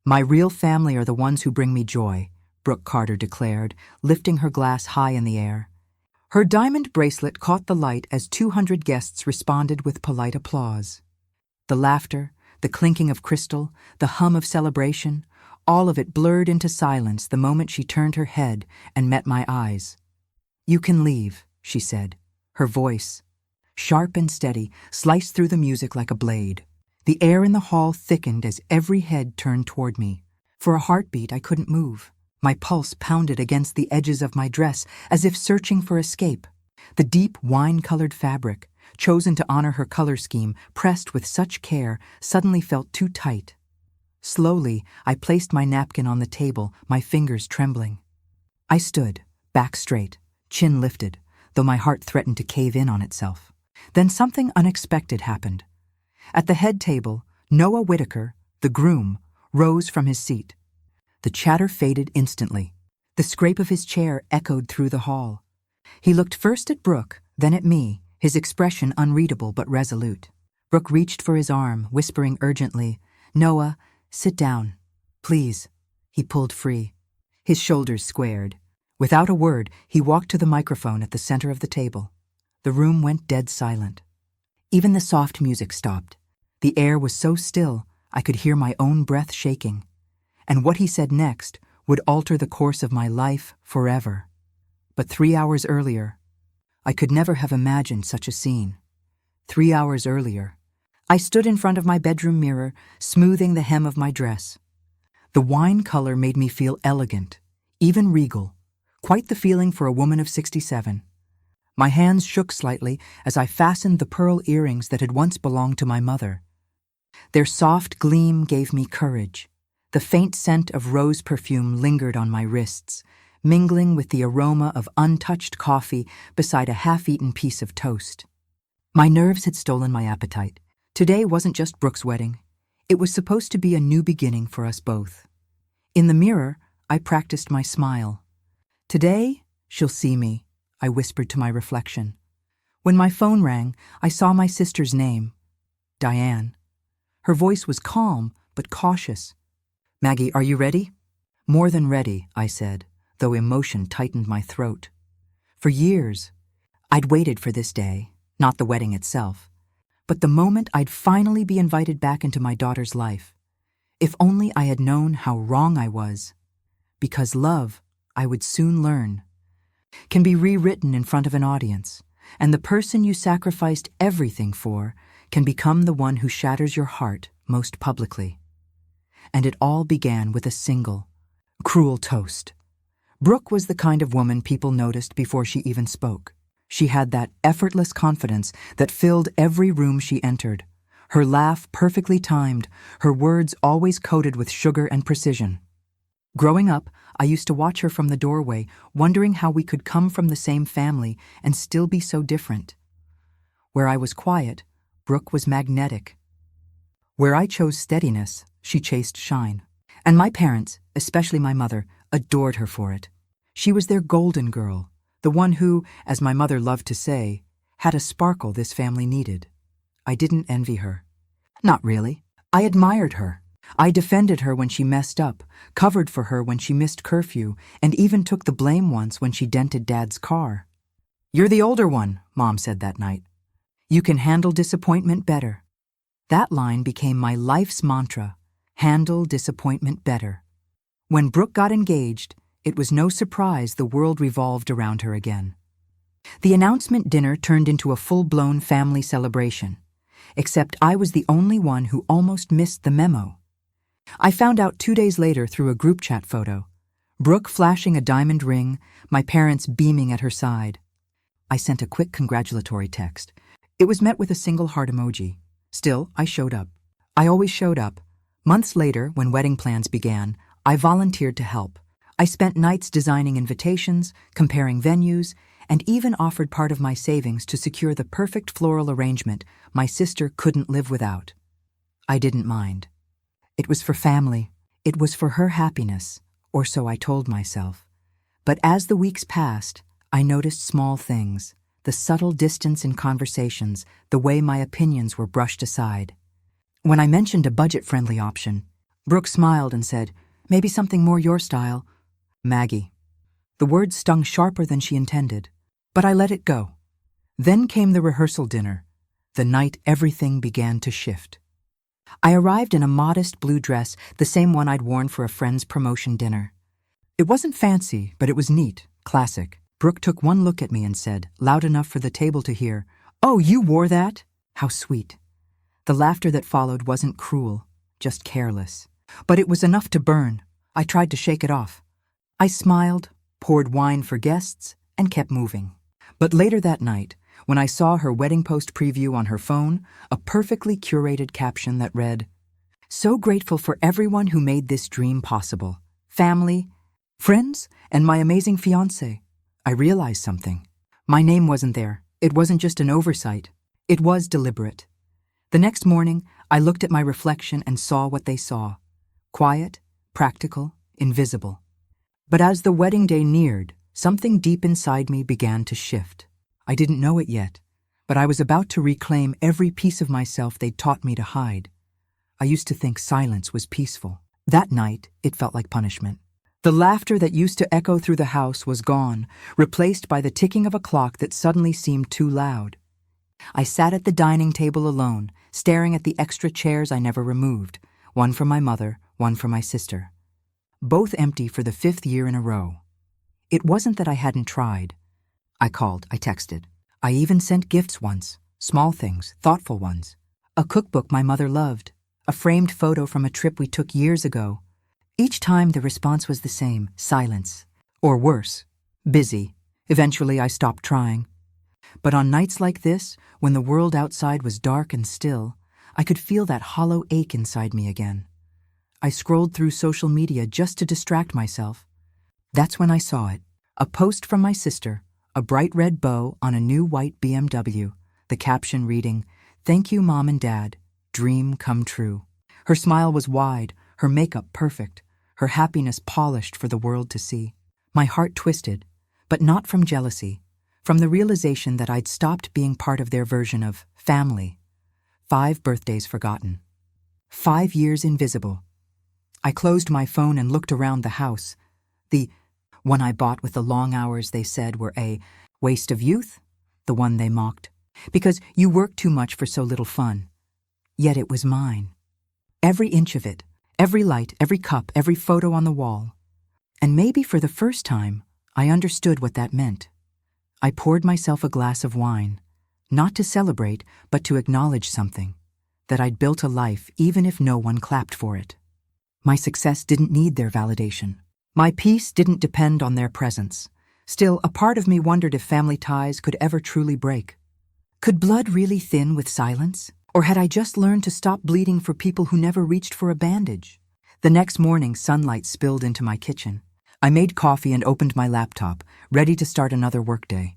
"My real family are the ones who bring me joy," Brooke Carter declared, lifting her glass high in the air. Her diamond bracelet caught the light as 200 guests responded with polite applause. The laughter, the clinking of crystal, the hum of celebration, all of it blurred into silence the moment she turned her head and met my eyes. "You can leave," she said. Her voice, sharp and steady, sliced through the music like a blade. The air in the hall thickened as every head turned toward me. For a heartbeat, I couldn't move. My pulse pounded against the edges of my dress as if searching for escape. The deep wine-colored fabric, chosen to honor her color scheme, pressed with such care, suddenly felt too tight. Slowly, I placed my napkin on the table, my fingers trembling. I stood, back straight, chin lifted, though my heart threatened to cave in on itself. Then something unexpected happened. At the head table, Noah Whitaker, the groom, rose from his seat. The chatter faded instantly. The scrape of his chair echoed through the hall. He looked first at Brooke, then at me, his expression unreadable but resolute. Brooke reached for his arm, whispering urgently, "Noah, sit down. Please." He pulled free. His shoulders squared. Without a word, he walked to the microphone at the center of the table. The room went dead silent. Even the soft music stopped. The air was so still, I could hear my own breath shaking. And what he said next would alter the course of my life forever. But 3 hours earlier, I could never have imagined such a scene. 3 hours earlier, I stood in front of my bedroom mirror, smoothing the hem of my dress. The wine color made me feel elegant, even regal, quite the feeling for a woman of 67. My hands shook slightly as I fastened the pearl earrings that had once belonged to my mother. Their soft gleam gave me courage. The faint scent of rose perfume lingered on my wrists, mingling with the aroma of untouched coffee beside a half-eaten piece of toast. My nerves had stolen my appetite. Today wasn't just Brooke's wedding. It was supposed to be a new beginning for us both. In the mirror, I practiced my smile. "Today, she'll see me," I whispered to my reflection. When my phone rang, I saw my sister's name, Diane. Her voice was calm, but cautious. "Maggie, are you ready?" "More than ready," I said, though emotion tightened my throat. For years, I'd waited for this day, not the wedding itself, but the moment I'd finally be invited back into my daughter's life. If only I had known how wrong I was. Because love, I would soon learn, can be rewritten in front of an audience, and the person you sacrificed everything for can become the one who shatters your heart most publicly. And it all began with a single, cruel toast. Brooke was the kind of woman people noticed before she even spoke. She had that effortless confidence that filled every room she entered. Her laugh perfectly timed, her words always coated with sugar and precision. Growing up, I used to watch her from the doorway, wondering how we could come from the same family and still be so different. Where I was quiet, Brooke was magnetic. Where I chose steadiness, she chased shine. And my parents, especially my mother, adored her for it. She was their golden girl, the one who, as my mother loved to say, had a sparkle this family needed. I didn't envy her. Not really. I admired her. I defended her when she messed up, covered for her when she missed curfew, and even took the blame once when she dented Dad's car. "You're the older one," Mom said that night. "You can handle disappointment better." That line became my life's mantra, handle disappointment better. When Brooke got engaged, it was no surprise the world revolved around her again. The announcement dinner turned into a full-blown family celebration, except I was the only one who almost missed the memo. I found out 2 days later through a group chat photo. Brooke flashing a diamond ring, my parents beaming at her side. I sent a quick congratulatory text. It was met with a single heart emoji. Still, I showed up. I always showed up. Months later, when wedding plans began, I volunteered to help. I spent nights designing invitations, comparing venues, and even offered part of my savings to secure the perfect floral arrangement my sister couldn't live without. I didn't mind. It was for family. It was for her happiness, or so I told myself. But as the weeks passed, I noticed small things, the subtle distance in conversations, the way my opinions were brushed aside. When I mentioned a budget-friendly option, Brooke smiled and said, "Maybe something more your style." Maggie. The words stung sharper than she intended, but I let it go. Then came the rehearsal dinner, the night everything began to shift. I arrived in a modest blue dress, the same one I'd worn for a friend's promotion dinner. It wasn't fancy, but it was neat, classic. Brooke took one look at me and said, loud enough for the table to hear, "Oh, you wore that?" How sweet. The laughter that followed wasn't cruel, just careless. But it was enough to burn. I tried to shake it off. I smiled, poured wine for guests, and kept moving. But later that night, when I saw her wedding post preview on her phone, a perfectly curated caption that read, "So grateful for everyone who made this dream possible. Family, friends, and my amazing fiancé." I realized something. My name wasn't there. It wasn't just an oversight. It was deliberate. The next morning, I looked at my reflection and saw what they saw. Quiet, practical, invisible. But as the wedding day neared, something deep inside me began to shift. I didn't know it yet, but I was about to reclaim every piece of myself they'd taught me to hide. I used to think silence was peaceful. That night, it felt like punishment. The laughter that used to echo through the house was gone, replaced by the ticking of a clock that suddenly seemed too loud. I sat at the dining table alone, staring at the extra chairs I never removed, one for my mother, one for my sister. Both empty for the 5th year in a row. It wasn't that I hadn't tried. I called, I texted. I even sent gifts once, small things, thoughtful ones. A cookbook my mother loved, a framed photo from a trip we took years ago. Each time the response was the same, silence. Or worse, busy. Eventually I stopped trying. But on nights like this, when the world outside was dark and still, I could feel that hollow ache inside me again. I scrolled through social media just to distract myself. That's when I saw it. A post from my sister, a bright red bow on a new white BMW, the caption reading, "Thank you, Mom and Dad. Dream come true." Her smile was wide, her makeup perfect, her happiness polished for the world to see. My heart twisted, but not from jealousy, from the realization that I'd stopped being part of their version of family. 5 birthdays forgotten. 5 years invisible. I closed my phone and looked around the house. The one I bought with the long hours they said were a waste of youth, the one they mocked, because you work too much for so little fun. Yet it was mine. Every inch of it, every light, every cup, every photo on the wall. And maybe for the first time, I understood what that meant. I poured myself a glass of wine, not to celebrate, but to acknowledge something, that I'd built a life even if no one clapped for it. My success didn't need their validation. My peace didn't depend on their presence. Still, a part of me wondered if family ties could ever truly break. Could blood really thin with silence? Or had I just learned to stop bleeding for people who never reached for a bandage? The next morning, sunlight spilled into my kitchen. I made coffee and opened my laptop, ready to start another workday.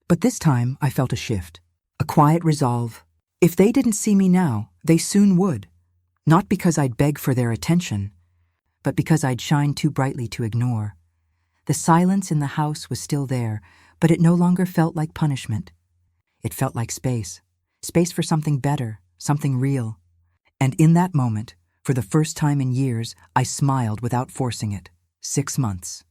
But this time, I felt a shift, a quiet resolve. If they didn't see me now, they soon would. Not because I'd beg for their attention, but because I'd shine too brightly to ignore. The silence in the house was still there, but it no longer felt like punishment. It felt like space for something better, something real. And in that moment, for the first time in years, I smiled without forcing it. 6 months.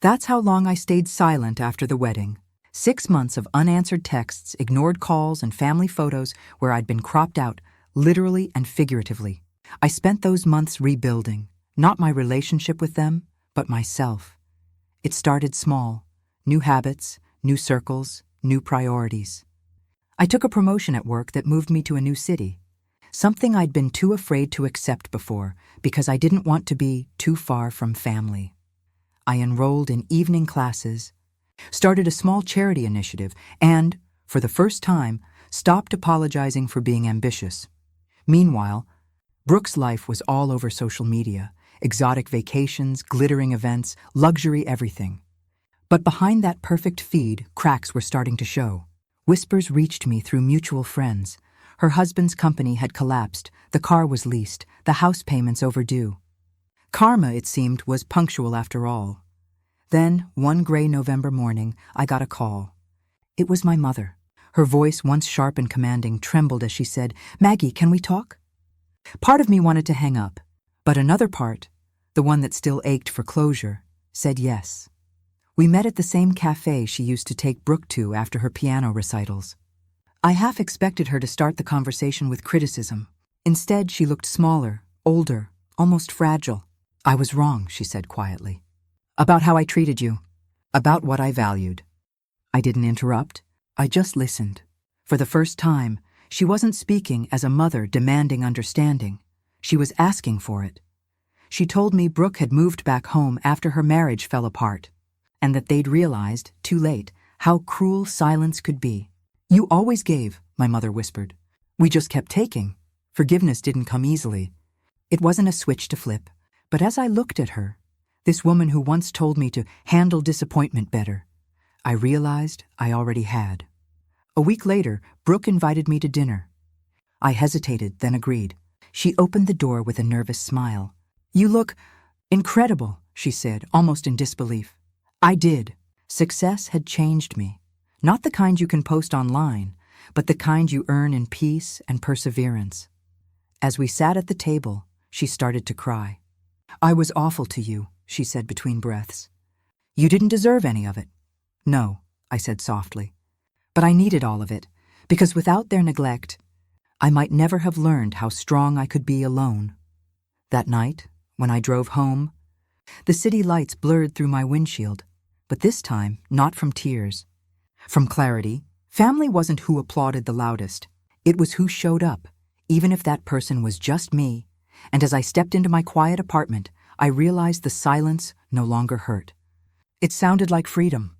That's how long I stayed silent after the wedding. 6 months of unanswered texts, ignored calls, and family photos where I'd been cropped out, literally and figuratively. I spent those months rebuilding, not my relationship with them, but myself. It started small, new habits, new circles, new priorities. I took a promotion at work that moved me to a new city, something I'd been too afraid to accept before because I didn't want to be too far from family. I enrolled in evening classes, started a small charity initiative, and, for the first time, stopped apologizing for being ambitious. Meanwhile, Brooke's life was all over social media, exotic vacations, glittering events, luxury everything. But behind that perfect feed, cracks were starting to show. Whispers reached me through mutual friends. Her husband's company had collapsed, the car was leased, the house payments overdue. Karma, it seemed, was punctual after all. Then, one gray November morning, I got a call. It was my mother. Her voice, once sharp and commanding, trembled as she said, "Maggie, can we talk?" Part of me wanted to hang up, But another part, the one that still ached for closure, said yes. We met at the same cafe she used to take Brooke to after her piano recitals. I half expected her to start the conversation with criticism. Instead, she looked smaller, older, almost fragile. I was wrong, she said quietly. About how I treated you. About what I valued. I didn't interrupt. I just listened. For the first time, she wasn't speaking as a mother demanding understanding. She was asking for it. She told me Brooke had moved back home after her marriage fell apart, and that they'd realized, too late, how cruel silence could be. You always gave, my mother whispered. We just kept taking. Forgiveness didn't come easily. It wasn't a switch to flip. But as I looked at her, this woman who once told me to handle disappointment better, I realized I already had. A week later, Brooke invited me to dinner. I hesitated, then agreed. She opened the door with a nervous smile. You look incredible, she said, almost in disbelief. I did. Success had changed me. Not the kind you can post online, but the kind you earn in peace and perseverance. As we sat at the table, she started to cry. I was awful to you, she said between breaths. You didn't deserve any of it. No, I said softly. But I needed all of it, because without their neglect, I might never have learned how strong I could be alone. That night, when I drove home, the city lights blurred through my windshield, but this time not from tears. From clarity. Family wasn't who applauded the loudest. It was who showed up, even if that person was just me. And as I stepped into my quiet apartment, I realized the silence no longer hurt. It sounded like freedom.